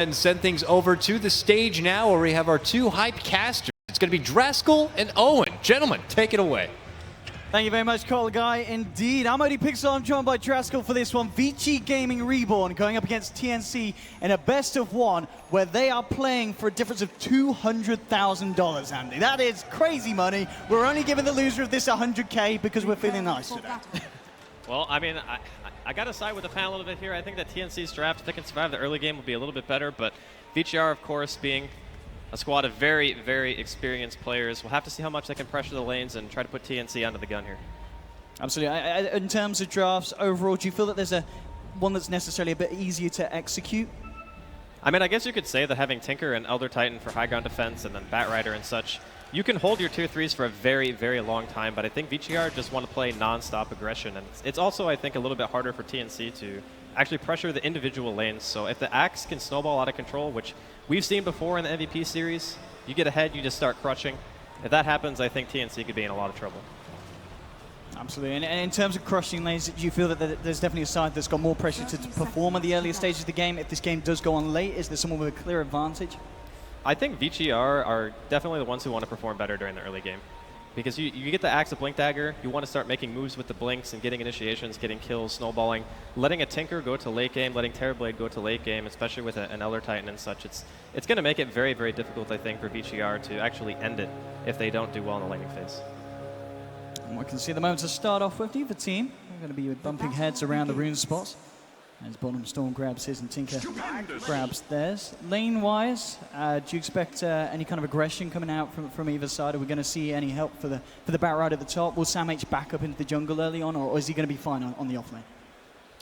And send things over to the stage now where we have our two hype casters. It's going to be Draskell and Owen. Gentlemen, take it away. Thank you very much, Cole Guy. Indeed, I'm ODPixel. I'm joined by Draskell for this one. Vici Gaming Reborn going up against TnC in a best of one where they are playing for a difference of $200,000, Andy. That is crazy money. We're only giving the loser of this 100K because we're feeling nice today. Well, I mean, I got to side with the fan a little bit here. I think that TnC's draft, if they can survive the early game, will be a little bit better. But Vici, of course, being a squad of very, very experienced players, we'll have to see how much they can pressure the lanes and try to put TnC under the gun here. Absolutely. In terms of drafts, overall, do you feel that there's one that's necessarily a bit easier to execute? I mean, I guess you could say that having Tinker and Elder Titan for high ground defense and then Batrider and such, you can hold your tier 3s for a very, very long time, but I think Vici just want to play non-stop aggression, and it's also, I think, a little bit harder for TnC to actually pressure the individual lanes. So if the Axe can snowball out of control, which we've seen before in the MVP series, you get ahead, you just start crushing. If that happens, I think TnC could be in a lot of trouble. Absolutely. And in terms of crushing lanes, do you feel that there's definitely a side that's got more pressure to perform at the earlier stages of the game? If this game does go on late, is there someone with a clear advantage? I think Vici are definitely the ones who want to perform better during the early game. Because you get the Axe of Blink Dagger, you want to start making moves with the blinks and getting initiations, getting kills, snowballing. Letting a Tinker go to late game, letting Terrorblade go to late game, especially with an Elder Titan and such, it's going to make it very, very difficult, I think, for Vici to actually end it if they don't do well in the laning phase. And we can see the moment to start off with. Either team are going to be bumping heads around the rune spots. As Bottom Storm grabs his and Tinker grabs theirs. Lane-wise, do you expect any kind of aggression coming out from either side? Are we going to see any help for the Batrider at the top? Will Sam H back up into the jungle early on, or is he going to be fine on the offlane?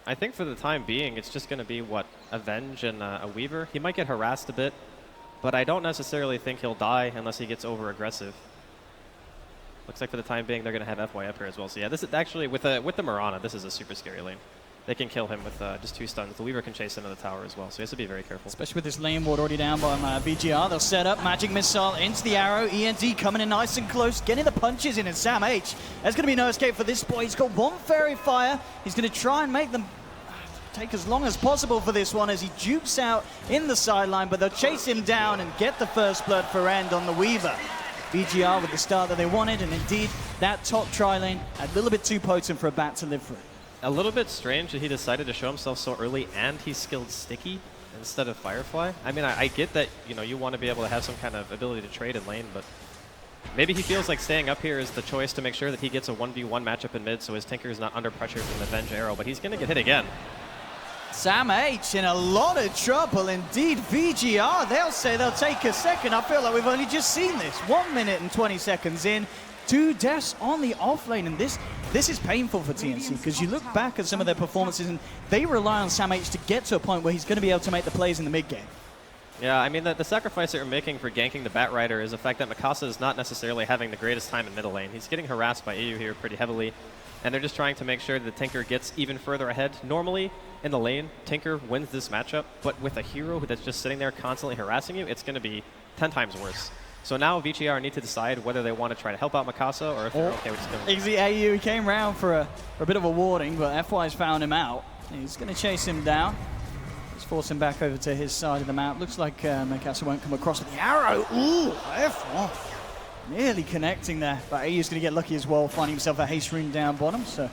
I think for the time being, it's just going to be, a Venge and a Weaver. He might get harassed a bit, but I don't necessarily think he'll die unless he gets over-aggressive. Looks like for the time being, they're going to have FY up here as well. So yeah, this is actually, with the Mirana, this is a super scary lane. They can kill him with just 2 stuns. The Weaver can chase into the tower as well, so he has to be very careful. Especially with this lane ward already down by VGR. They'll set up Magic Missile into the arrow. END coming in nice and close, getting the punches in, and Sam H. There's going to be no escape for this boy. He's got one Fairy Fire. He's going to try and make them take as long as possible for this one as he jukes out in the sideline, but they'll chase him down and get the first blood for end on the Weaver. VGR with the start that they wanted, and indeed, that top tri-lane a little bit too potent for a bat to live through. A little bit strange that he decided to show himself so early and he skilled Sticky instead of Firefly. I mean, I get that, you want to be able to have some kind of ability to trade in lane, but maybe he feels like staying up here is the choice to make sure that he gets a 1v1 matchup in mid so his Tinker is not under pressure from the Venge arrow, but he's going to get hit again. Sam H in a lot of trouble indeed. VGR, they'll say they'll take a second. I feel like we've only just seen this. 1 minute and 20 seconds in. 2 deaths on the offlane, and this is painful for TnC because you look back at some of their performances and they rely on Sam H to get to a point where he's going to be able to make the plays in the mid game. Yeah, I mean, the sacrifice that you're making for ganking the Batrider is the fact that Mikasa is not necessarily having the greatest time in middle lane. He's getting harassed by EU here pretty heavily, and they're just trying to make sure that the Tinker gets even further ahead. Normally, in the lane, Tinker wins this matchup, but with a hero that's just sitting there constantly harassing you, it's going to be 10 times worse. So now VCR need to decide whether they want to try to help out Mikasa or if they're okay with just going. Easy AU, he came round for a bit of a warning, but FY's found him out. He's going to chase him down. Let's force him back over to his side of the map. Looks like Mikasa won't come across with the arrow. Ooh, FY. Nearly connecting there, but AU's going to get lucky as well, finding himself a haste rune down bottom, so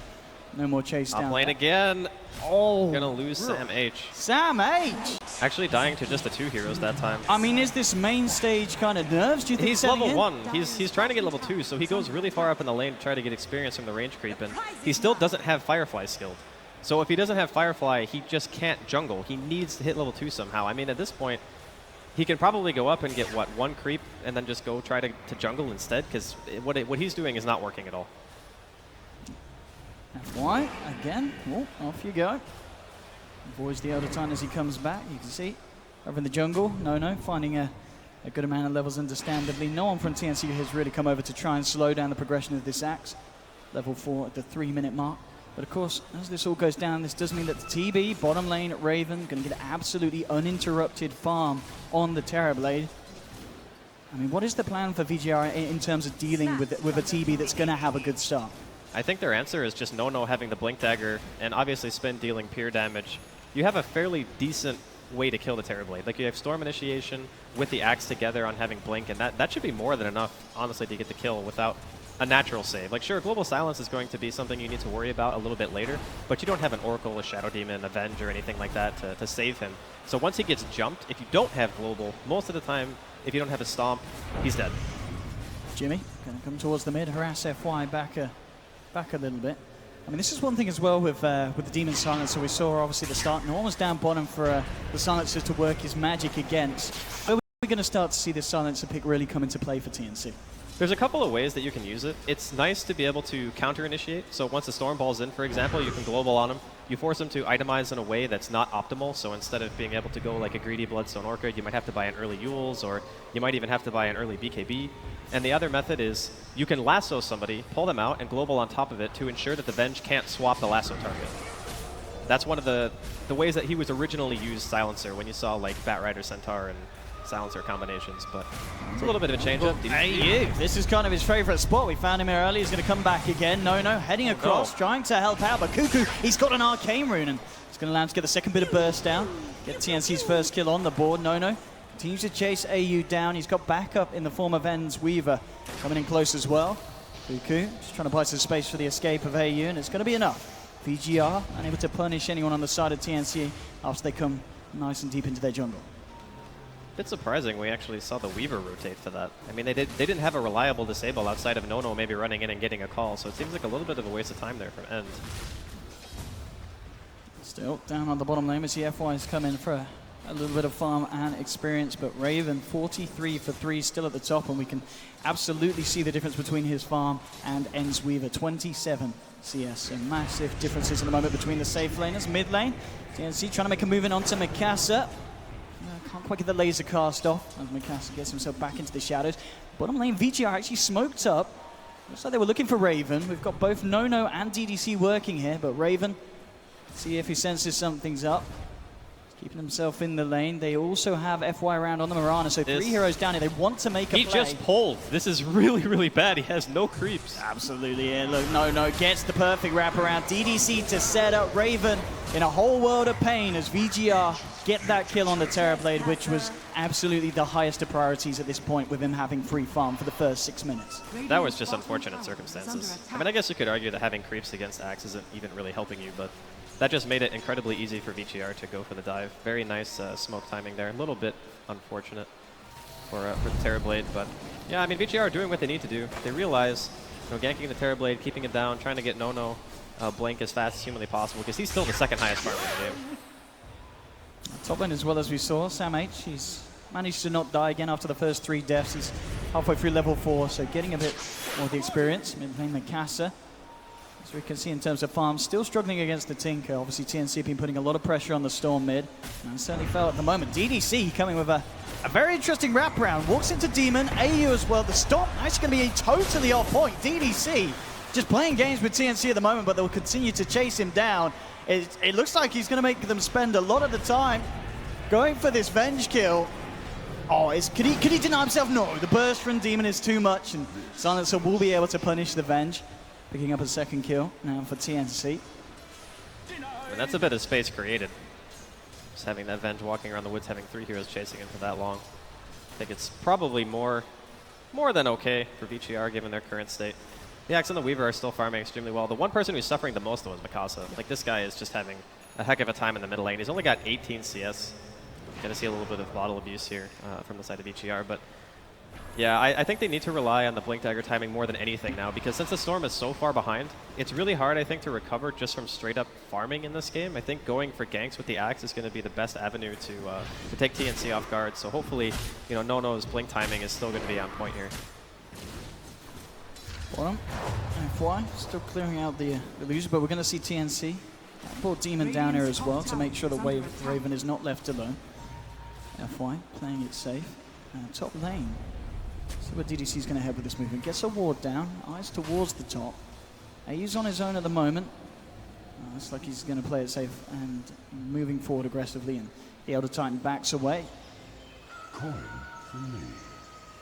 no more chase down. Top lane again. Oh, gonna lose Sam H. Sam H! Actually dying to just the 2 heroes that time. I mean, is this main stage kind of nerves, do you think? He's level 1. He's trying to get level 2, so he goes really far up in the lane to try to get experience from the range creep, and he still doesn't have Firefly skilled. So if he doesn't have Firefly, he just can't jungle. He needs to hit level 2 somehow. I mean, at this point, he can probably go up and get, 1 creep, and then just go try to jungle instead, because what he's doing is not working at all. FY, again, oh, off you go. Avoids the Elder Titan as he comes back, you can see. Over in the jungle, no, finding a good amount of levels understandably. No one from TnC has really come over to try and slow down the progression of this Axe. Level 4 at the 3-minute mark. But of course, as this all goes down, this does mean that the TB, bottom lane at Raven, going to get absolutely uninterrupted farm on the Terrorblade. I mean, what is the plan for VGR in terms of dealing with a TB that's going to have a good start? I think their answer is just No having the Blink Dagger and obviously Spin dealing pure damage. You have a fairly decent way to kill the Terrorblade. Like, you have Storm Initiation with the Axe together on having Blink, and that should be more than enough, honestly, to get the kill without a natural save. Like, sure, Global Silence is going to be something you need to worry about a little bit later, but you don't have an Oracle, a Shadow Demon, a Venge, or anything like that to save him. So once he gets jumped, if you don't have Global, most of the time, if you don't have a Stomp, he's dead. Jimmy going to come towards the mid, harass FY back a little bit. I mean, this is one thing as well with the Demon Silencer. We saw obviously the start, no one was down bottom for the Silencer to work his magic against. Where are we going to start to see this Silencer pick really come into play for TnC? There's a couple of ways that you can use it. It's nice to be able to counter-initiate. So once the Storm Ball's in, for example, you can Global on him. You force him to itemize in a way that's not optimal. So instead of being able to go like a greedy Bloodstone Orca, you might have to buy an early Yules, or you might even have to buy an early BKB. And the other method is you can lasso somebody, pull them out, and Global on top of it to ensure that the Venge can't swap the lasso target. That's one of the ways that he was originally used Silencer, when you saw like Batrider, Centaur, and Silencer combinations, but it's a little bit of a change-up. This is kind of his favorite spot. We found him here early. He's going to come back again. No, heading across, trying to help out, but Cuckoo, he's got an Arcane Rune, and he's going to allow him to get the second bit of burst down, get TnC's first kill on the board. No, continues to chase AU down. He's got backup in the form of En's Weaver coming in close as well. Cuckoo just trying to buy some space for the escape of AU, and it's going to be enough. VGR unable to punish anyone on the side of TnC after they come nice and deep into their jungle. Bit surprising we actually saw the Weaver rotate for that. I mean, they didn't have a reliable disable outside of Nono maybe running in and getting a call, so it seems like a little bit of a waste of time there from End. Still down on the bottom lane as the FY's come in for a little bit of farm and experience, but Raven 43 for 3 still at the top, and we can absolutely see the difference between his farm and End's Weaver. 27 CS, so massive differences at the moment between the safe laners. Mid lane, TnC trying to make a move in onto Mikasa. Can't quite get the laser cast off as Mikasa gets himself back into the shadows. Bottom lane, Vici are actually smoked up. Looks like they were looking for Raven. We've got both Nono and DDC working here, but Raven, see if he senses something's up. He's keeping himself in the lane. They also have FY around on the Mirana, so 3 heroes down here. They want to make a play. He just pulled. This is really, really bad. He has no creeps. Absolutely, yeah. Look, Nono gets the perfect wraparound. DDC to set up Raven in a whole world of pain as VGR get that kill on the Terrorblade, which was absolutely the highest of priorities at this point with him having free farm for the first 6 minutes. That was just unfortunate circumstances. I mean, I guess you could argue that having creeps against Axe isn't even really helping you, but that just made it incredibly easy for VGR to go for the dive. Very nice smoke timing there. A little bit unfortunate for the Terrorblade, but yeah, I mean, VGR are doing what they need to do. They realize, you know, ganking the Terrorblade, keeping it down, trying to get Nono blink as fast as humanly possible, because he's still the second highest farmer in the game. Top lane as well as we saw, Sam H, he's managed to not die again after the first 3 deaths. He's halfway through level 4, so getting a bit more of the experience. Mid lane Mikasa, as we can see in terms of farm, still struggling against the Tinker. Obviously TnC have been putting a lot of pressure on the Storm mid, and certainly fell at the moment. DDC coming with a very interesting wraparound, walks into Demon, AU as well. The Storm actually going to be totally off point. DDC just playing games with TnC at the moment, but they'll continue to chase him down. It looks like he's going to make them spend a lot of the time going for this Venge kill. Oh, could he deny himself? No, the burst from Demon is too much, and Silencer will be able to punish the Venge. Picking up a second kill now for TnC. And that's a bit of space created. Just having that Venge walking around the woods, having 3 heroes chasing him for that long. I think it's probably more than okay for VGR given their current state. The Axe and the Weaver are still farming extremely well. The one person who's suffering the most, though, is Mikasa. Like, this guy is just having a heck of a time in the middle lane. He's only got 18 CS. Going to see a little bit of bottle abuse here from the side of VGR. But, yeah, I think they need to rely on the Blink Dagger timing more than anything now, because since the Storm is so far behind, it's really hard, I think, to recover just from straight-up farming in this game. I think going for ganks with the Axe is going to be the best avenue to take TnC off guard. So hopefully, you know, Nono's Blink timing is still going to be on point here. Bottom, FY still clearing out the illusion, but we're going to see TnC pull Demon down here as well to make sure that Raven is not left alone. FY playing it safe. Top lane. See where DDC is going to head with this movement. Gets a ward down, eyes towards the top. He's on his own at the moment. Looks like he's going to play it safe and moving forward aggressively, and the Elder Titan backs away.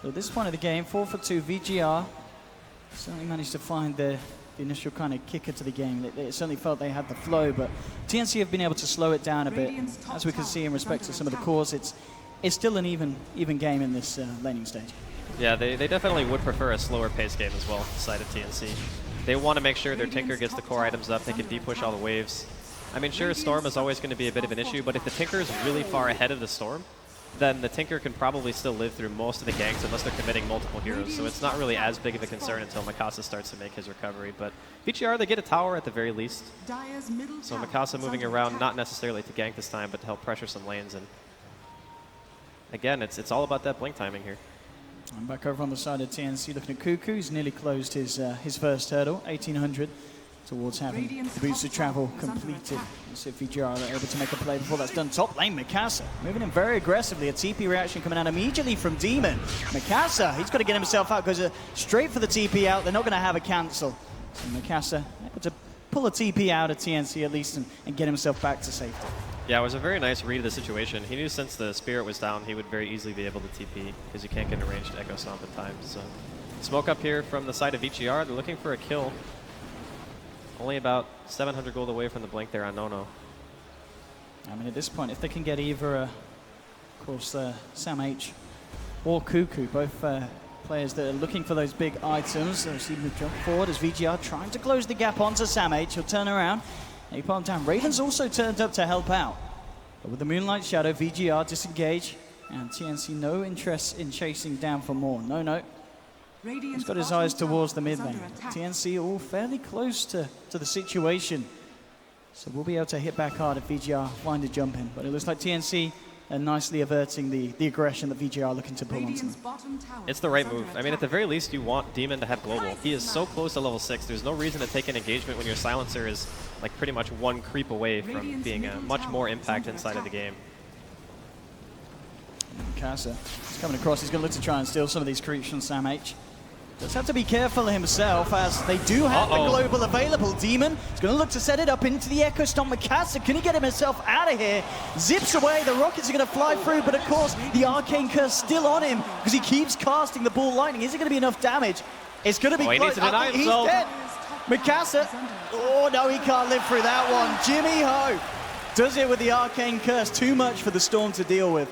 So at this point of the game, 4 for 2, VGR certainly managed to find the the initial kind of kicker to the game. It certainly felt they had the flow, but TnC have been able to slow it down a bit. As we can see in respect to some of the cores, it's still an even game in this laning stage. Yeah, they definitely would prefer a slower pace game as well, side of TnC. They want to make sure their Tinker gets the core items up, they can deep-push all the waves. I mean, sure, Storm is always going to be a bit of an issue, but if the Tinker is really far ahead of the Storm, then the Tinker can probably still live through most of the ganks unless they're committing multiple heroes, so it's not really as big of a concern until Mikasa starts to make his recovery. But VGR, they get a tower at the very least, so Mikasa moving around, not necessarily to gank this time, but to help pressure some lanes. And again, it's all about that blink timing here. I'm back over on the side of TnC looking at Cuckoo. He's nearly closed his first hurdle, 1800, towards having the boots of travel completed. Let's see if VGR are able to make a play before that's done. Top lane, Mikasa moving in very aggressively. A TP reaction coming out immediately from Demon. Mikasa, he's got to get himself out, goes straight for the TP out. They're not going to have a cancel. So Mikasa able to pull a TP out of TnC at least and get himself back to safety. Yeah, it was a very nice read of the situation. He knew since the Spirit was down, he would very easily be able to TP because you can't get a ranged Echo Stomp in time. So smoke up here from the side of VGR. They're looking for a kill. Only about 700 gold away from the blink there on Nono. I mean, at this point, if they can get either, of course, Sam H or Cuckoo, both players that are looking for those big items. So see him jump forward as VGR trying to close the gap onto Sam H. He'll turn around. He palmed down. Raven's also turned up to help out. But with the Moonlight Shadow, VGR disengage. And TnC no interest in chasing down for more. No. He's got his eyes towards the mid lane. TnC all fairly close to the situation. So we'll be able to hit back hard if VGR find a jump in. But it looks like TnC are nicely averting the aggression that VGR are looking to pull onto them. It's the right move. I mean, at the very least, you want Demon to have global. He is so close to level 6. There's no reason to take an engagement when your silencer is like pretty much one creep away from being a much more impact inside of the game. Mikasa is coming across. He's going to look to try and steal some of these creeps from Sam H. Does have to be careful himself as they do have the global available. Demon is going to look to set it up into the Echo Stomp. Mikasa, can he get himself out of here? Zips away, the rockets are going to fly through, but of course the Arcane Curse still on him because he keeps casting the ball lightning. Is it going to be enough damage? It's going to be close. He needs to deny himself. He's dead. Mikasa, oh no, he can't live through that one. Jimmy Ho does it with the Arcane Curse. Too much for the Storm to deal with.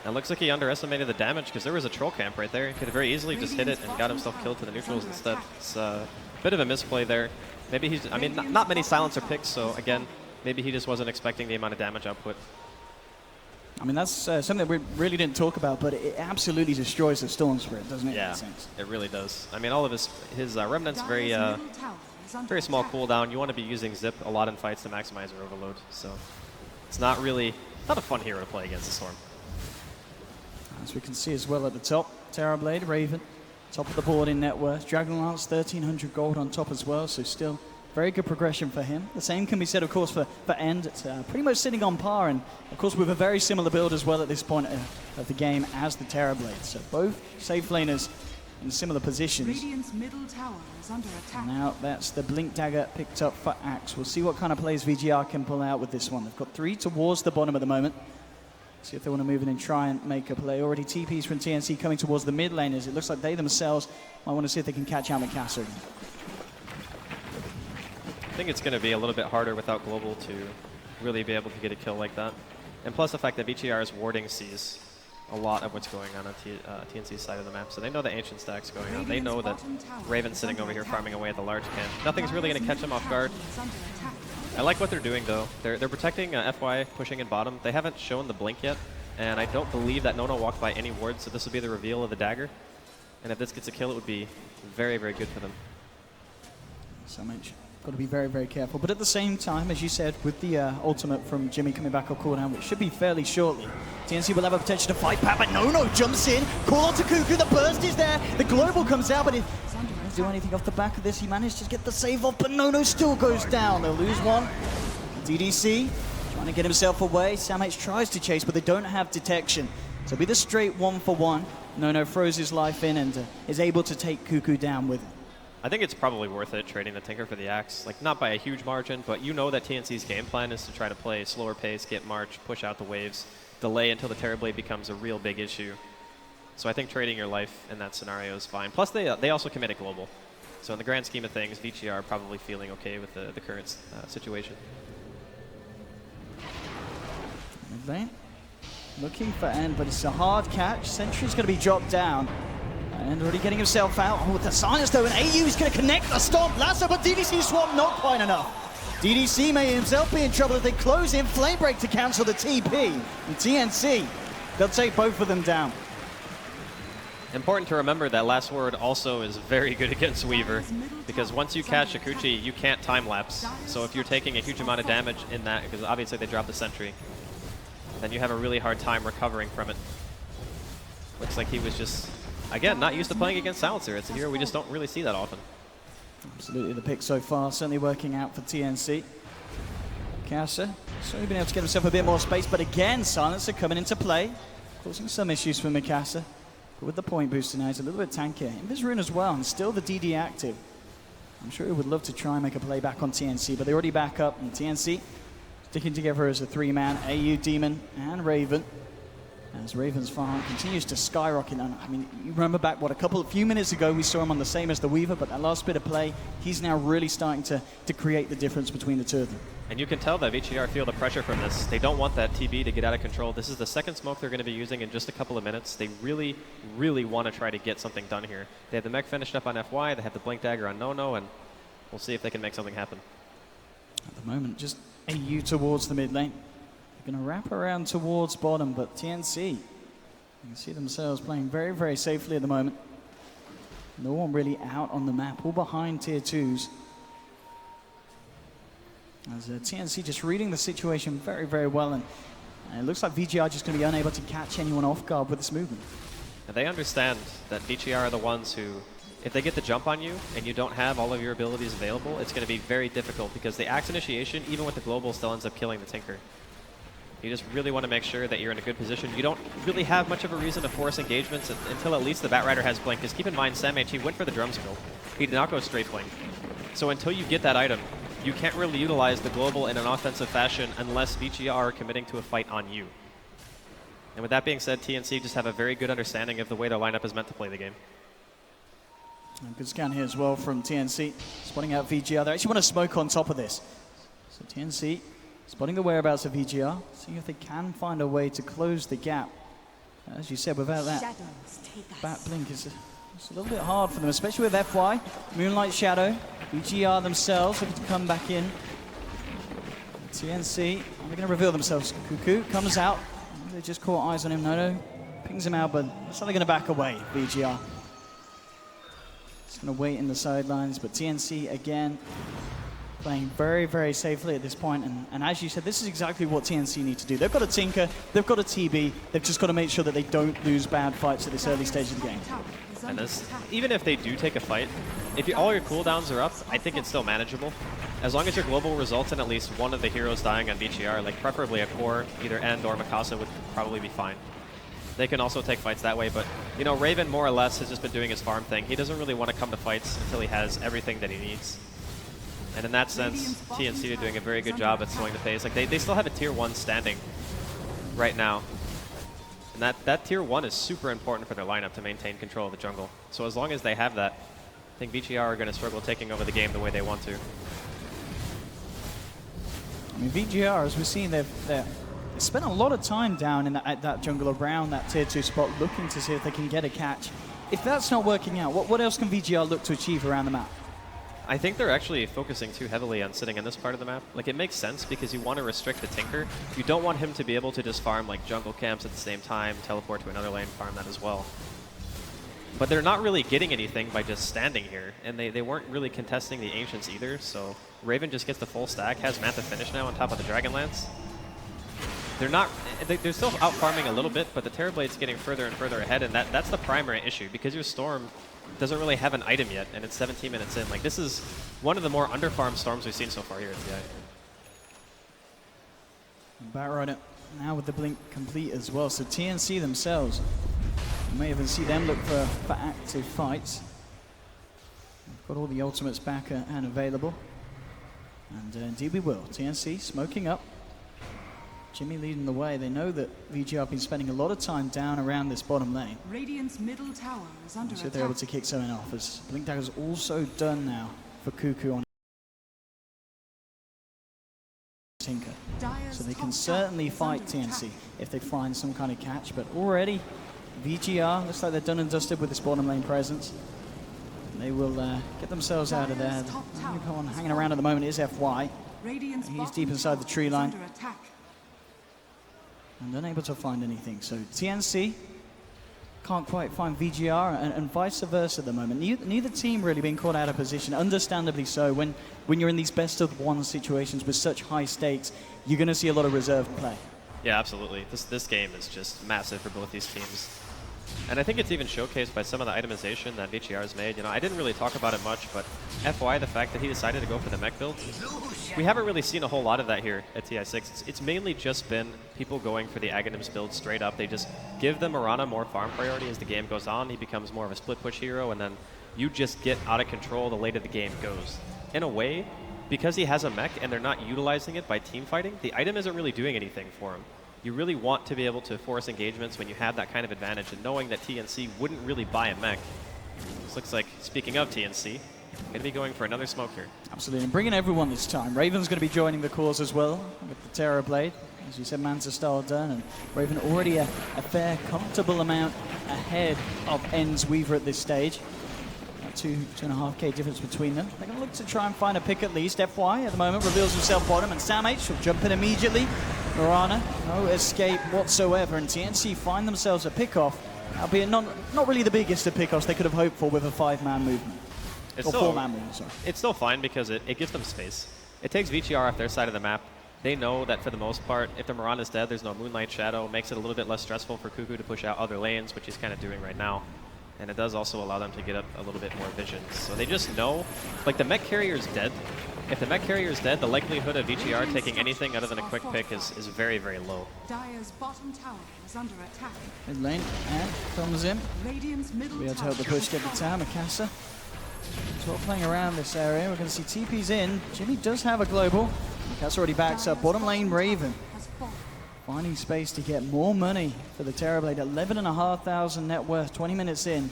It looks like he underestimated the damage because there was a troll camp right there. He could have very easily just hit it and got himself killed to the neutrals instead. It's a bit of a misplay there. Maybe he's, I mean, not many silencer picks, so again, maybe he just wasn't expecting the amount of damage output. I mean, that's something that we really didn't talk about, but it absolutely destroys the Storm Spirit, doesn't it? Yeah, it really does. I mean, all of his Remnant's very small cooldown. You want to be using Zip a lot in fights to maximize your overload, so it's not a fun hero to play against the Storm. As we can see as well at the top, Terrorblade, Raven, top of the board in net worth. Dragon Lance, 1,300 gold on top as well, so still very good progression for him. The same can be said, of course, for End. It's pretty much sitting on par, and of course with a very similar build as well at this point of the game as the Terrorblade. So both safe laners in similar positions. Middle tower is under attack. Now that's the Blink Dagger picked up for Axe. We'll see what kind of plays VGR can pull out with this one. They've got 3 towards the bottom at the moment. See if they want to move in and try and make a play. Already TPs from TnC coming towards the mid laners. It looks like they themselves might want to see if they can catch out Mikasa. I think it's going to be a little bit harder without global to really be able to get a kill like that. And plus the fact that VGR's warding sees a lot of what's going on TnC's side of the map. So they know the ancient stack's going on. They know that Raven's sitting over here farming away at the large camp. Nothing's really going to catch them off guard. I like what they're doing, though. They're protecting FY, pushing in bottom. They haven't shown the blink yet, and I don't believe that Nono walked by any wards, so this will be the reveal of the dagger. And if this gets a kill, it would be very, very good for them. So much. Got to be very, very careful. But at the same time, as you said, with the ultimate from Jimmy coming back off cooldown, which should be fairly shortly, TnC will have a potential to fight back, but Nono jumps in. Call out to Cuckoo, the burst is there. The global comes out, but it doesn't do anything off the back of this. He managed to get the save off, but Nono still goes down. They'll lose one. DDC trying to get himself away. Sam H tries to chase, but they don't have detection. So it'll be the straight 1-for-1. Nono throws his life in and is able to take Cuckoo down with it. I think it's probably worth it trading the Tinker for the Axe. Like, not by a huge margin, but you know that TnC's game plan is to try to play slower pace, get March, push out the waves, delay until the Terrorblade becomes a real big issue. So I think trading your life in that scenario is fine. Plus, they also commit a global. So in the grand scheme of things, Vici are probably feeling okay with the current situation. Mid lane. Looking for End, but it's a hard catch. Sentry's going to be dropped down. And already getting himself out. Oh, with the silence though, and AU is going to connect the stomp. Lasso, but DDC swap not quite enough. DDC may himself be in trouble if they close in. Flame break to cancel the TP. And TnC, they'll take both of them down. Important to remember that Last Word also is very good against Weaver, because once you catch Akuchi, you can't time-lapse. So if you're taking a huge amount of damage in that, because obviously they drop the sentry, then you have a really hard time recovering from it. Looks like he was just, again, not used to playing against Silencer. It's a hero we just don't really see that often. Absolutely the pick so far, certainly working out for TnC. Casa, certainly been able to get himself a bit more space, but again, Silencer coming into play, causing some issues for Mikasa. But with the point booster now, he's a little bit tankier. In this rune as well, and still the DD active. I'm sure he would love to try and make a play back on TnC, but they already back up, and TnC sticking together as a three-man, AU, Demon, and Raven. As Raven's farm continues to skyrocket. And I mean, you remember back, what, a few minutes ago, we saw him on the same as the Weaver, but that last bit of play, he's now really starting to create the difference between the two of them. And you can tell that VCR feel the pressure from this. They don't want that TB to get out of control. This is the second smoke they're going to be using in just a couple of minutes. They really, really want to try to get something done here. They have the mech finished up on FY, they have the Blink Dagger on No-No, and we'll see if they can make something happen. At the moment, just AU towards the mid lane. They're going to wrap around towards bottom, but TnC, you can see themselves playing very, very safely at the moment. No one really out on the map, all behind tier 2s. As TnC just reading the situation very, very well, and it looks like VGR just going to be unable to catch anyone off guard with this movement. And they understand that VGR are the ones who, if they get the jump on you and you don't have all of your abilities available, it's going to be very difficult, because the axe initiation, even with the global, still ends up killing the Tinker. You just really want to make sure that you're in a good position. You don't really have much of a reason to force engagements until at least the Batrider has Blink, because keep in mind, Samh, he went for the drum skill. He did not go straight Blink. So until you get that item, you can't really utilize the global in an offensive fashion unless VGR are committing to a fight on you. And with that being said, TnC just have a very good understanding of the way their lineup is meant to play the game. And good scan here as well from TnC, spotting out VGR. They actually want to smoke on top of this. So TnC spotting the whereabouts of VGR, seeing if they can find a way to close the gap. As you said, without that bat blink, it's a little bit hard for them, especially with FY, Moonlight Shadow, VGR themselves looking to come back in. TnC, they're going to reveal themselves. Cuckoo comes out, they just caught eyes on him. No, pings him out, but it's only going to back away, VGR. It's going to wait in the sidelines, but TnC again playing very, very safely at this point. And as you said, this is exactly what TnC need to do. They've got a Tinker, they've got a TB, they've just got to make sure that they don't lose bad fights at this early stage of the game. And this, even if they do take a fight, if all your cooldowns are up, I think it's still manageable. As long as your global results in at least one of the heroes dying on VGR, like preferably a core, either End or Mikasa would probably be fine. They can also take fights that way, but you know, Raven more or less has just been doing his farm thing. He doesn't really want to come to fights until he has everything that he needs. And in that sense, TnC are doing a very good job at slowing the pace. Like they still have a tier 1 standing right now. And that tier 1 is super important for their lineup to maintain control of the jungle. So as long as they have that, I think VGR are going to struggle taking over the game the way they want to. I mean, VGR, as we're seeing, they've spent a lot of time down in that jungle around that tier 2 spot, looking to see if they can get a catch. If that's not working out, what else can VGR look to achieve around the map? I think they're actually focusing too heavily on sitting in this part of the map. Like, it makes sense because you want to restrict the Tinker. You don't want him to be able to just farm like jungle camps at the same time, teleport to another lane, farm that as well. But they're not really getting anything by just standing here, and they weren't really contesting the Ancients either, so Raven just gets the full stack, has Mantha finish now on top of the Dragonlance. They're still out farming a little bit, but the Terrorblade's getting further and further ahead, and that's the primary issue, because your Storm doesn't really have an item yet, and it's 17 minutes in. Like, this is one of the more underfarmed Storms we've seen so far here at TI. Batrider now with the blink complete as well, so TnC themselves, you may even see them look for active fights. They've got all the ultimates back and available. And indeed we will. TnC smoking up. Jimmy leading the way. They know that VGR have been spending a lot of time down around this bottom lane. Radiant's middle tower is under So attack. they're able to kick something off. As Blink Dagger's also done now for Cuckoo on Tinker. Dire's So they top can tower certainly is fight under TnC attack. if they find some kind of catch. But already, VGR looks like they're done and dusted with this bottom lane presence. They will get themselves out of there. Dire's top The tower only one has hanging around at the moment is FY. Radiant's He's bottom deep inside the tower tree is line. under attack. And unable to find anything. So TnC can't quite find VGR and vice versa at the moment. Neither team really being caught out of position, understandably so. When you're in these best of one situations with such high stakes, you're going to see a lot of reserved play. Yeah, absolutely. This game is just massive for both these teams. And I think it's even showcased by some of the itemization that VCR has made. You know, I didn't really talk about it much, but FY, the fact that he decided to go for the mech build, we haven't really seen a whole lot of that here at Ti6. It's mainly just been people going for the Aghanims build straight up. They just give the Mirana more farm priority as the game goes on. He becomes more of a split push hero, and then you just get out of control the later the game goes. In a way, because he has a mech and they're not utilizing it by team fighting, the item isn't really doing anything for him. You really want to be able to force engagements when you have that kind of advantage, and knowing that TnC wouldn't really buy a mech. This looks like, speaking of TnC, going to be going for another smoke here. Absolutely, and bringing everyone this time. Raven's going to be joining the cause as well with the Terror Blade. As you said, Manta style done, and Raven already a fair, comfortable amount ahead of Ends Weaver at this stage. 2.5k difference between them. They're going to look to try and find a pick at least. FY at the moment reveals himself bottom, and Sam H will jump in immediately. Mirana, no escape whatsoever, and TnC find themselves a pick-off, albeit not really the biggest of pick-offs they could have hoped for with a 5-man movement. Or 4-man movement, sorry. It's still fine because it gives them space. It takes VCR off their side of the map. They know that for the most part, if the Mirana's dead, there's no Moonlight Shadow. Makes it a little bit less stressful for Cuckoo to push out other lanes, which he's kind of doing right now. And it does also allow them to get up a little bit more vision. So they just know, like, the mech carrier is dead. If the mech carrier is dead, the likelihood of VGR taking anything other than a quick pick is very, very low. Dire's bottom tower is under attack. Mid lane, and comes in. Radiant's middle Be able to tower help the push get the tower. Mikasa sort of playing around this area. We're going to see TP's in. Jimmy does have a global. Mikasa already backs up. Bottom lane, Raven. has fallen. Finding space to get more money for the Terrorblade. 11,500 net worth, 20 minutes in.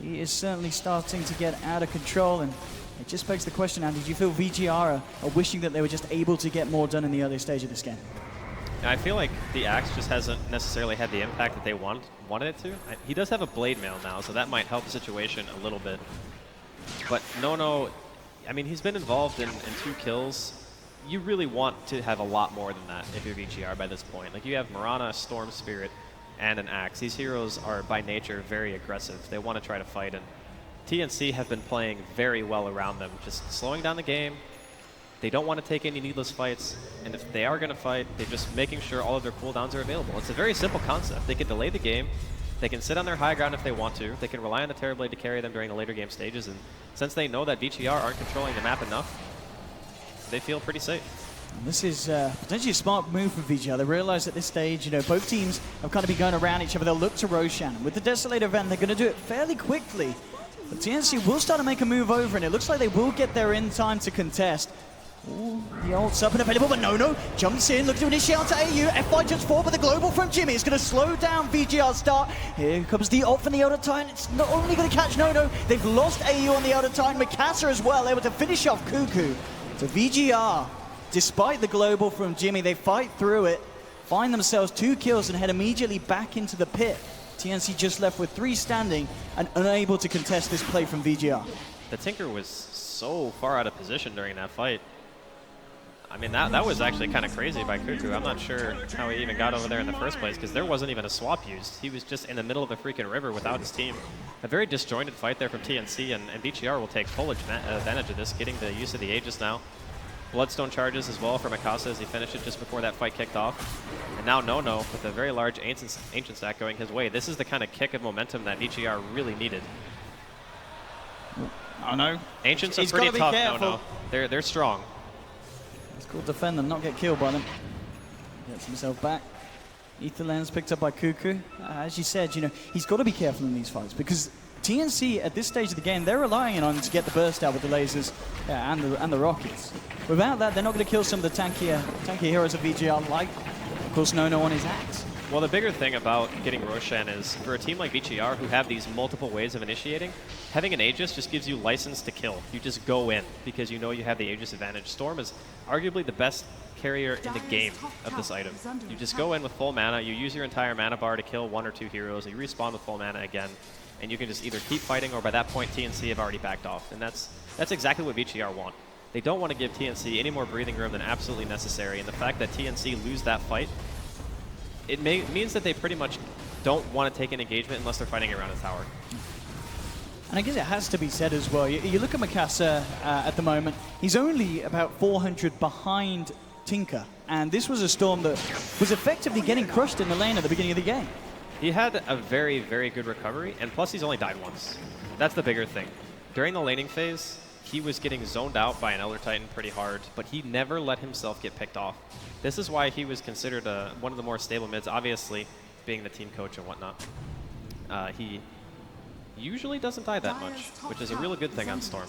He is certainly starting to get out of control, and it just begs the question, Andy, do you feel VGR are wishing that they were just able to get more done in the early stage of this game? I feel like the Axe just hasn't necessarily had the impact that they wanted it to. He does have a Blade Mail now, so that might help the situation a little bit. But No, I mean, he's been involved in 2 kills. You really want to have a lot more than that if you're VGR by this point. Like, you have Mirana, Storm Spirit, and an Axe. These heroes are by nature very aggressive. They want to try to fight, and TnC have been playing very well around them, just slowing down the game. They don't want to take any needless fights, and if they are going to fight, they're just making sure all of their cooldowns are available. It's a very simple concept. They can delay the game, they can sit on their high ground if they want to, they can rely on the Terrorblade to carry them during the later game stages, and since they know that VGR aren't controlling the map enough, they feel pretty safe. And this is potentially a smart move for VGR. They realize at this stage, you know, both teams have kind of been going around each other. They'll look to Roshan. With the Desolator event, they're going to do it fairly quickly. But TnC will start to make a move over, and it looks like they will get there in time to contest. Ooh, the ult's up and available, but No jumps in, looking to initiate onto AU. FY jumps forward with the global from Jimmy. It's going to slow down VGR's start. Here comes the ult from the Elder Titan. It's not only going to catch No, they've lost AU on the Elder Titan. Mikasa as well, able to finish off Cuckoo. So VGR, despite the global from Jimmy, they fight through it, find themselves 2 kills and head immediately back into the pit. TnC just left with 3 standing and unable to contest this play from VGR. The Tinker was so far out of position during that fight. I mean, that was actually kind of crazy by Cuckoo. I'm not sure how he even got over there in the first place, because there wasn't even a swap used. He was just in the middle of the freaking river without his team. A very disjointed fight there from TnC, and VGR will take full advantage of this, getting the use of the Aegis now. Bloodstone charges as well for Mikasa as he finished it just before that fight kicked off. And now No with a very large Ancient stack going his way. This is the kind of kick of momentum that VGR really needed. Oh no. Ancients are pretty tough, No. They're strong. It's called defend them, not get killed by them. Gets himself back. Ether Lens picked up by Cuckoo. As you said, you know, he's got to be careful in these fights because TnC at this stage of the game, they're relying on him to get the burst out with the lasers and the rockets. Without that, they're not going to kill some of the tankier heroes of VGR, like course, No on his axe. Well, the bigger thing about getting Roshan is, for a team like VGR who have these multiple ways of initiating, having an Aegis just gives you license to kill. You just go in because you know you have the Aegis advantage. Storm is arguably the best carrier in the game of this item. You just go in with full mana, you use your entire mana bar to kill 1 or 2 heroes, you respawn with full mana again, and you can just either keep fighting or by that point TnC have already backed off. And that's exactly what VGR want. They don't want to give TnC any more breathing room than absolutely necessary, and the fact that TnC lose that fight, it means that they pretty much don't want to take an engagement unless they're fighting around a tower. And I guess it has to be said as well, you look at Mikasa at the moment, he's only about 400 behind Tinker, and this was a Storm that was effectively getting crushed in the lane at the beginning of the game. He had a very, very good recovery, and plus he's only died once. That's the bigger thing. During the laning phase, he was getting zoned out by an Elder Titan pretty hard, but he never let himself get picked off. This is why he was considered one of the more stable mids, obviously being the team coach and whatnot. He usually doesn't die that much, which is a really good thing on Storm.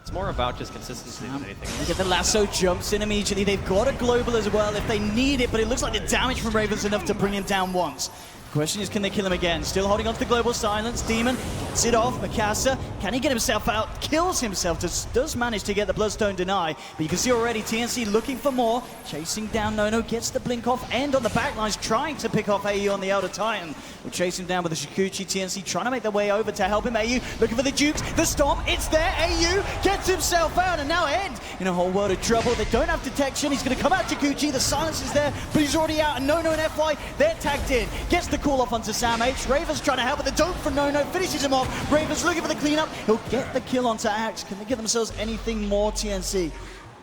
It's more about just consistency than anything else. Get the lasso, jumps in immediately. They've got a global as well if they need it, but it looks like the damage from Raven's enough to bring him down once. Question is, can they kill him again? Still holding on to the global silence. Demon gets it off. Mikasa, can he get himself out? Kills himself. Does manage to get the Bloodstone deny. But you can see already TnC looking for more. Chasing down Nono. Gets the blink off. End on the backlines. Trying to pick off AU on the Elder Titan. We'll chase him down with the Shikuchi. TnC trying to make their way over to help him. AU looking for the Dukes. The Storm. It's there. AU gets himself out. And now End in a whole world of trouble. They don't have detection. He's going to come out Shikuchi. The silence is there. But he's already out. And Nono and FY, they're tagged in. Gets the call off onto Sam H. Raven's trying to help with the dope from No, finishes him off. Raven's looking for the cleanup. He'll get the kill onto Axe. Can they give themselves anything more? TnC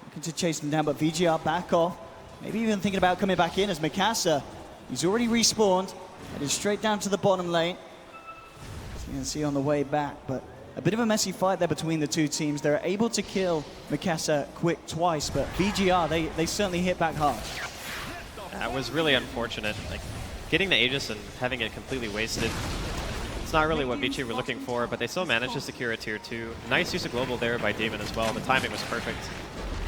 looking to chase him down, but VGR back off. Maybe even thinking about coming back in as Mikasa. He's already respawned. Headed straight down to the bottom lane. TnC on the way back, but a bit of a messy fight there between the two teams. They're able to kill Mikasa quick twice, but VGR, they certainly hit back hard. That was really unfortunate. Like, getting the Aegis and having it completely wasted, it's not really what Vici were looking for, but they still managed to secure a tier 2. Nice use of global there by Demon as well. The timing was perfect.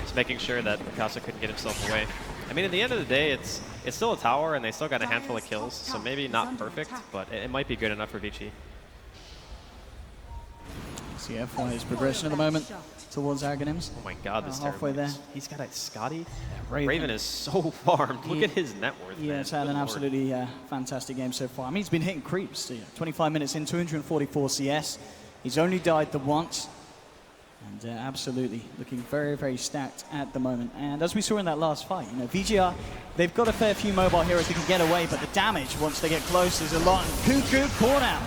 Just making sure that Mikasa couldn't get himself away. I mean, at the end of the day, it's still a tower, and they still got a handful of kills, so maybe not perfect, but it might be good enough for Vici. See FY's progression at the moment towards Aghanims. Oh my god, this halfway there. He's got a Scotty. Raven. Raven is so farmed. Look at his net worth, Yeah, man. it's had an absolutely fantastic game so far. I mean, he's been hitting creeps. 25 minutes in, 244 CS. He's only died the once. And absolutely looking very, very stacked at the moment. And as we saw in that last fight, VGR, they've got a fair few mobile heroes that can get away, but the damage, once they get close, is a lot. Cuckoo caught out.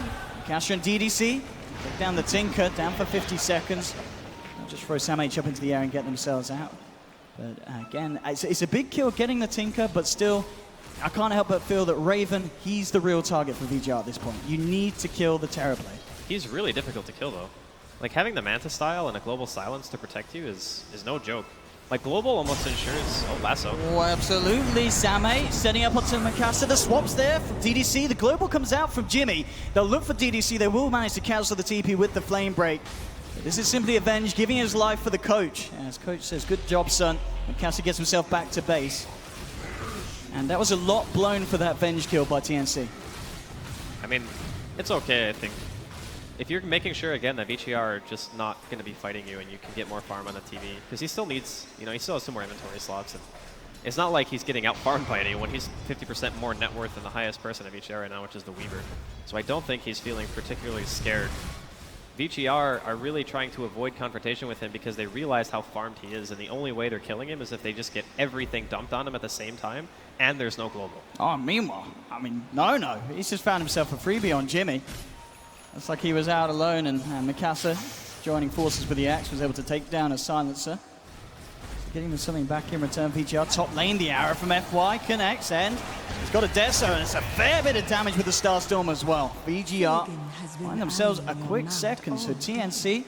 Casher and DDC take down the Tinker, down for 50 seconds. They'll just throw Sam H up into the air and get themselves out. But again, it's a big kill getting the Tinker, but still, I can't help but feel that Raven, he's the real target for VGR at this point. You need to kill the Terrorblade. He's really difficult to kill, though. Like, having the Manta style and a global silence to protect you is no joke. Like, global almost ensures... Oh, lasso. Oh, absolutely. Sam H setting up onto Mikasa. The swap's there from DDC. The global comes out from Jimmy. They'll look for DDC. They will manage to cancel the TP with the flame break. This is simply Avenge giving his life for the coach. As coach says, good job, son. Mikasa gets himself back to base. And that was a lot blown for that Venge kill by TnC. I mean, it's okay, I think. If you're making sure, again, that VGR are just not going to be fighting you and you can get more farm on the TV, because he still needs, he still has 2 more inventory slots. And it's not like he's getting out-farmed by anyone. He's 50% more net worth than the highest person at VGR right now, which is the Weaver. So I don't think he's feeling particularly scared. VGR are really trying to avoid confrontation with him because they realize how farmed he is, and the only way they're killing him is if they just get everything dumped on him at the same time, and there's no global. Oh, meanwhile, no. He's just found himself a freebie on Jimmy. Looks like he was out alone, and Mikasa, joining forces with the Axe, was able to take down a silencer. Getting something back in return. VGR top lane, the arrow from FY connects, and he's got a Deso, and it's a fair bit of damage with the Starstorm as well. VGR find themselves a quick second, so TnC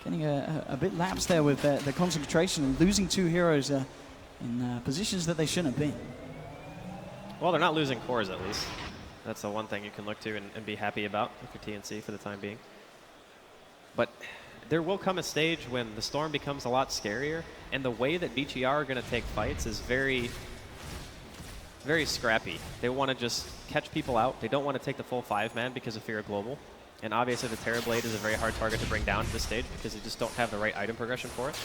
getting a bit lapsed there with their concentration and losing 2 heroes in positions that they shouldn't have been. Well, they're not losing cores, at least. That's the one thing you can look to and be happy about if you're TnC for the time being. But there will come a stage when the Storm becomes a lot scarier, and the way that VGR are going to take fights is very very scrappy. They want to just catch people out. They don't want to take the full 5-man because of fear of global. And obviously the Terrorblade is a very hard target to bring down at this stage because they just don't have the right item progression for it.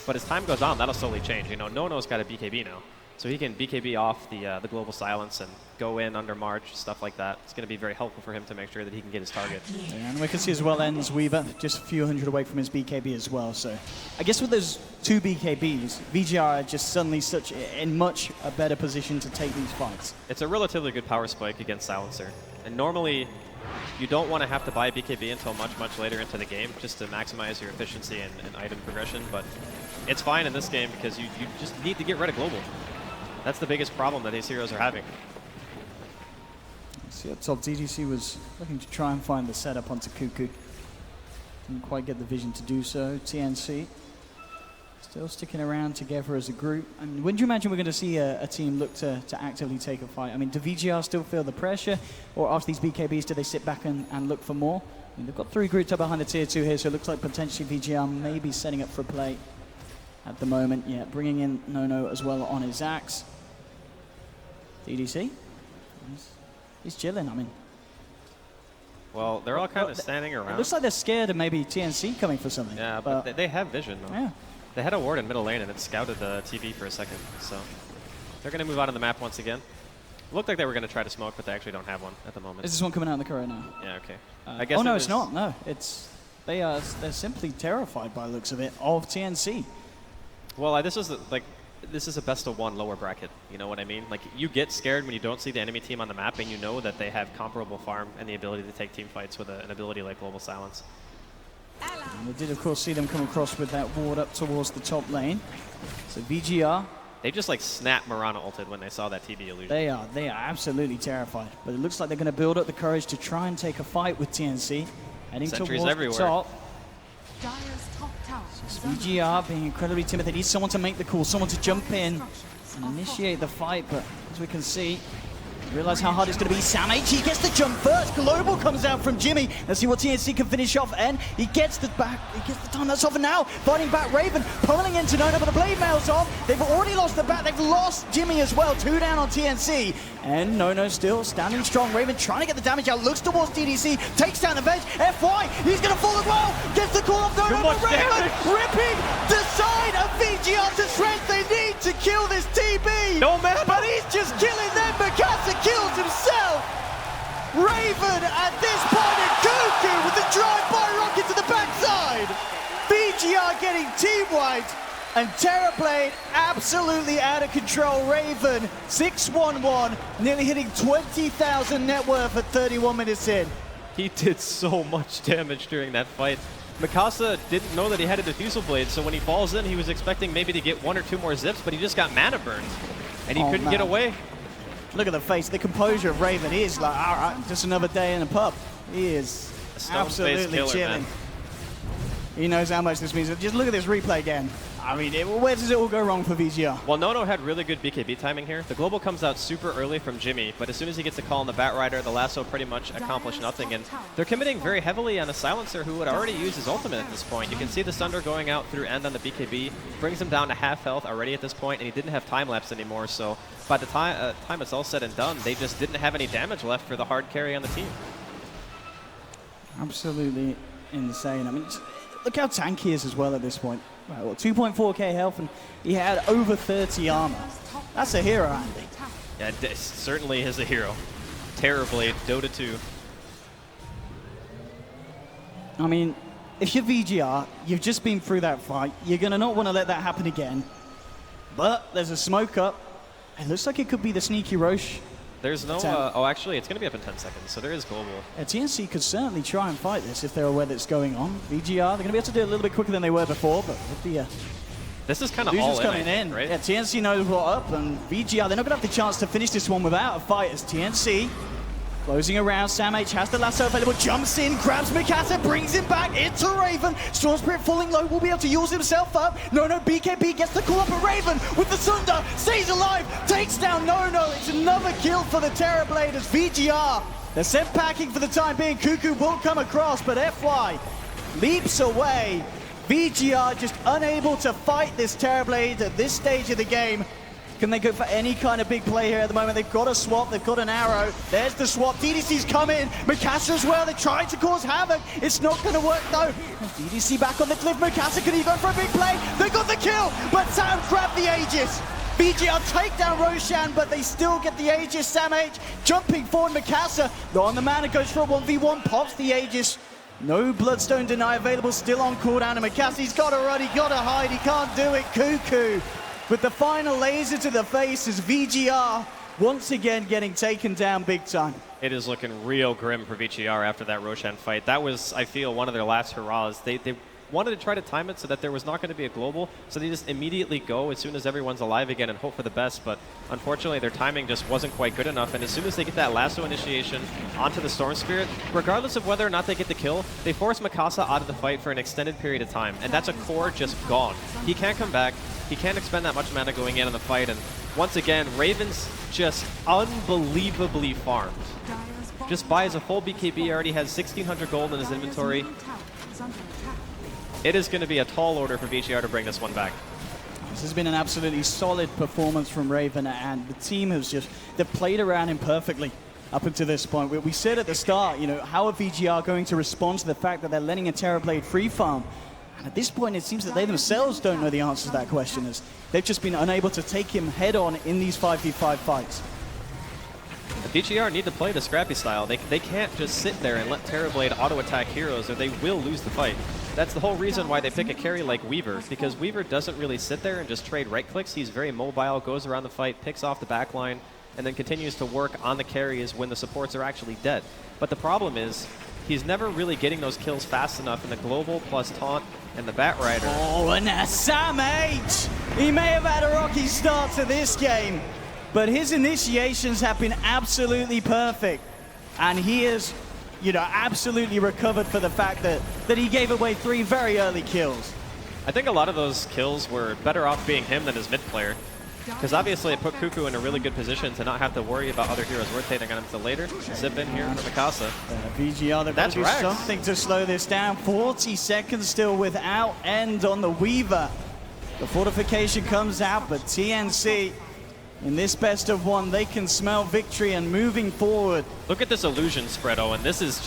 But as time goes on, that'll slowly change. You know, Nono's got a BKB now. So he can BKB off the global silence and go in under March, stuff like that. It's going to be very helpful for him to make sure that he can get his target. Yeah, and we can see as well ends Weaver just a few hundred away from his BKB as well. So I guess with those 2 BKBs, VGR are just suddenly in much a better position to take these fights. It's a relatively good power spike against Silencer. And normally, you don't want to have to buy BKB until much, much later into the game just to maximize your efficiency and item progression. But it's fine in this game because you just need to get rid of global. That's the biggest problem that these heroes are having. See up top, TnC was looking to try and find the setup onto Cuckoo. Didn't quite get the vision to do so. TnC still sticking around together as a group. I mean, when do you imagine we're going to see a team look to actively take a fight? I mean, do VGR still feel the pressure? Or after these BKBs, do they sit back and look for more? I mean, they've got 3 groups up behind the tier 2 here, so it looks like potentially VGR may be setting up for a play at the moment. Yeah, bringing in Nono as well on his axe. TnC, he's chilling, I mean. Well, they're all kind of standing around. It looks like they're scared of maybe TnC coming for something. Yeah, but they have vision, though. Yeah. They had a ward in middle lane, and it scouted the TV for a second, so they're going to move out of the map once again. It looked like they were going to try to smoke, but they actually don't have one at the moment. Is this one coming out in the corner now? Yeah, okay. I guess oh, no, it's not. No, they're simply terrified by the looks of it, of TnC. Well, this is a best of 1 lower bracket, you know what I mean? Like, you get scared when you don't see the enemy team on the map and you know that they have comparable farm and the ability to take team fights with an ability like Global Silence. And we did, of course, see them come across with that ward up towards the top lane. So VGR, They just like snap Mirana ulted when they saw that TB illusion. they are absolutely terrified. But it looks like they're going to build up the courage to try and take a fight with TnC. Heading Sentries towards everywhere. the top. Dire's top tower is under VGR being incredibly timid. They need someone to make the call, someone to jump in and initiate the fight. But as we can see, realize how hard it's going to be. Sam-H, he gets the jump first. Global comes out from Jimmy. Let's see what TnC can finish off. And he gets the time that's off. And now fighting back Raven, pulling into Nono, but the blade mail's off. They've already lost the bat. They've lost Jimmy as well. 2 down on TnC. And Nono still standing strong. Raven trying to get the damage out. Looks towards TnC. Takes down the bench. FY, he's going to fall as well. Gets the call off Nono. But Raven ripping the side of VGR to strength. They need to kill this TB. No, man. But he's just killing them. Mikasa kills himself. Raven at this point in Cuckoo with the drive-by rocket to the backside. VGR getting team-wiped. And Terrorblade absolutely out of control. Raven 6-1-1, nearly hitting 20,000 net worth at 31 minutes in. He did so much damage during that fight. Mikasa didn't know that he had a diffusal blade, so when he falls in, he was expecting maybe to get 1 or 2 more zips, but he just got mana burned. And he couldn't get away. Look at the face, the composure of Raven. He is like, all right, just another day in a pub. He is absolutely killer, chilling. man. He knows how much this means. Just look at this replay again. I mean, where does it all go wrong for VGR? Well, Nono had really good BKB timing here. The global comes out super early from Jimmy, but as soon as he gets a call on the Batrider, the lasso pretty much accomplished nothing. And they're committing very heavily on a silencer who would already use his ultimate at this point. You can see the Sunder going out through end on the BKB, brings him down to half health already at this point, and he didn't have time lapse anymore. So by the time it's all said and done, they just didn't have any damage left for the hard carry on the team. Absolutely insane. I mean, look how tanky he is as well at this point. Right, well, 2.4k health, and he had over 30 armor. That's a hero, Andy. Yeah, this certainly is a hero. Terrorblade, Dota 2. I mean, if you're VGR, you've just been through that fight. You're going to not want to let that happen again. But there's a smoke up. It looks like it could be the sneaky Roche. There's no... oh, actually, it's going to be up in 10 seconds, so there is global. TnC could certainly try and fight this if they're aware that's going on. VGR, they're going to be able to do it a little bit quicker than they were before, but with the this is kind of all illusions in, coming in, right? Yeah, TnC knows what's up, and VGR, they're not going to have the chance to finish this one without a fight as TnC closing around. Sam-H has the lasso available, jumps in, grabs Mikasa, brings him back into Raven. Storm Spirit falling low, will be able to use himself up. Nono, BKB gets the call up, but Raven with the Sunder stays alive, takes down Nono. It's another kill for the Terrorblade as VGR. They're sent packing for the time being. Cuckoo will come across, but FY leaps away. VGR just unable to fight this Terrorblade at this stage of the game. Can they go for any kind of big play here at the moment? They've got a swap, they've got an arrow. There's the swap. TnC's come in. Mikasa as well. They're trying to cause havoc. It's not going to work though. TnC back on the cliff. Mikasa, can he go for a big play? They got the kill, but Sam grabbed the Aegis. VGR take down Roshan, but they still get the Aegis. Sam H jumping forward. Mikasa, though on the man, it goes for a 1v1, pops the Aegis. No Bloodstone Deny available, still on cooldown, and Mikasa's got to run, he got to hide, he can't do it. Cuckoo with the final laser to the face as VGR once again getting taken down big time. It is looking real grim for VGR after that Roshan fight. That was, I feel, one of their last hurrahs. They wanted to try to time it so that there was not going to be a global, so they just immediately go as soon as everyone's alive again and hope for the best, but unfortunately their timing just wasn't quite good enough, and as soon as they get that lasso initiation onto the Storm Spirit, regardless of whether or not they get the kill, they force Mikasa out of the fight for an extended period of time, and that's a core just gone. He can't come back, he can't expend that much mana going in on the fight, and once again, Raven's just unbelievably farmed. Just buys a full BKB, already has 1,600 gold in his inventory. It is going to be a tall order for VGR to bring this one back. This has been an absolutely solid performance from Raven, and the team has they've played around him perfectly up until this point. We said at the start, you know, how are VGR going to respond to the fact that they're letting a Terrorblade free farm? And at this point, it seems that they themselves don't know the answer to that question, as they've just been unable to take him head on in these 5v5 fights. The VGR need to play the scrappy style. They can't just sit there and let Terrorblade auto-attack heroes or they will lose the fight. That's the whole reason why they pick a carry like Weaver, because Weaver doesn't really sit there and just trade right-clicks. He's very mobile, goes around the fight, picks off the backline, and then continues to work on the carries when the supports are actually dead. But the problem is, he's never really getting those kills fast enough in the global plus taunt and the Bat Rider. Oh, and now Sam H! He may have had a rocky start to this game, but his initiations have been absolutely perfect. And he is, you know, absolutely recovered for the fact that he gave away 3 very early kills. I think a lot of those kills were better off being him than his mid player, because obviously it put Cuckoo in a really good position to not have to worry about other heroes rotating on him until later. Zip in here for Mikasa. VGR, they've got to do something to slow this down. 40 seconds still without end on the Weaver. The fortification comes out, but TnC, in this best of one, they can smell victory and moving forward. Look at this illusion spread, Owen. This is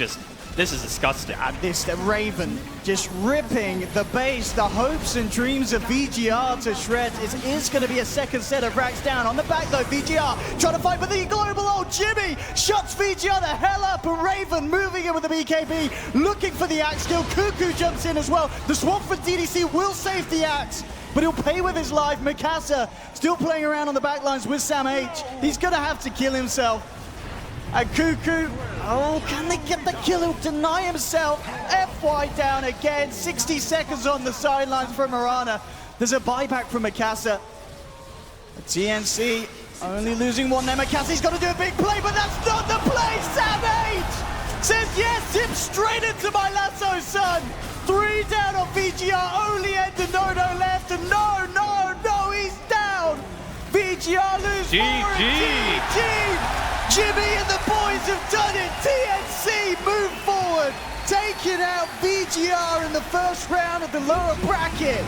disgusting. And this Raven just ripping the base, the hopes and dreams of VGR to shreds. It is going to be a second set of racks down. On the back though, VGR trying to fight with the global. Oh, Jimmy shuts VGR the hell up. And Raven moving in with the BKB, looking for the axe kill. Cuckoo jumps in as well. The swamp for TnC will save the axe, but he'll pay with his life. Mikasa still playing around on the backlines with Sam H. He's going to have to kill himself. And Cuckoo, oh, can they get the kill? He'll deny himself. FY down again. 60 seconds on the sidelines from Mirana. There's a buyback from Mikasa. TnC only losing one there. Mikasa's got to do a big play, but that's not the play. Sam H says yes, him straight into my lasso, son. 3 down on VGR, only Endonodo left, and no, he's down. VGR lose GG. Jimmy and the boys have done it. TnC move forward, taking out VGR in the first round of the lower bracket.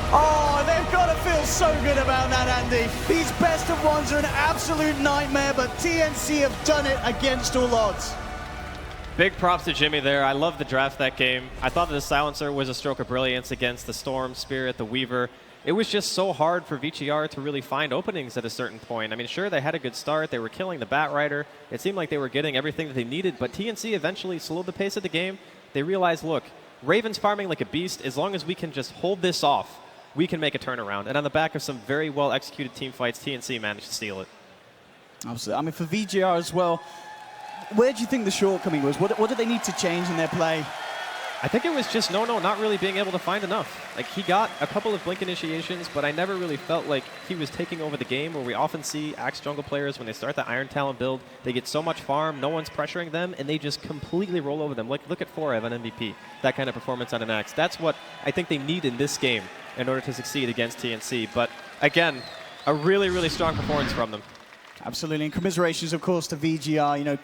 Oh, they've got to feel so good about that, Andy. These best of ones are an absolute nightmare, but TnC have done it against all odds. Big props to Jimmy there. I love the draft that game. I thought that the Silencer was a stroke of brilliance against the Storm, Spirit, the Weaver. It was just so hard for VGR to really find openings at a certain point. I mean, sure, they had a good start. They were killing the Bat Rider. It seemed like they were getting everything that they needed, but TnC eventually slowed the pace of the game. They realized, look, Raven's farming like a beast. As long as we can just hold this off, we can make a turnaround. And on the back of some very well-executed team fights, TnC managed to steal it. Absolutely. I mean, for VGR as well, where do you think the shortcoming was? What did they need to change in their play? I think it was just Nono not really being able to find enough. Like, he got a couple of blink initiations, but I never really felt like he was taking over the game, where we often see Axe jungle players, when they start the Iron Talon build, they get so much farm, no one's pressuring them, and they just completely roll over them. Like, look at Forev on MVP, that kind of performance on an Axe. That's what I think they need in this game in order to succeed against TnC. But again, a really, really strong performance from them. Absolutely, and commiserations, of course, to VGR. You know,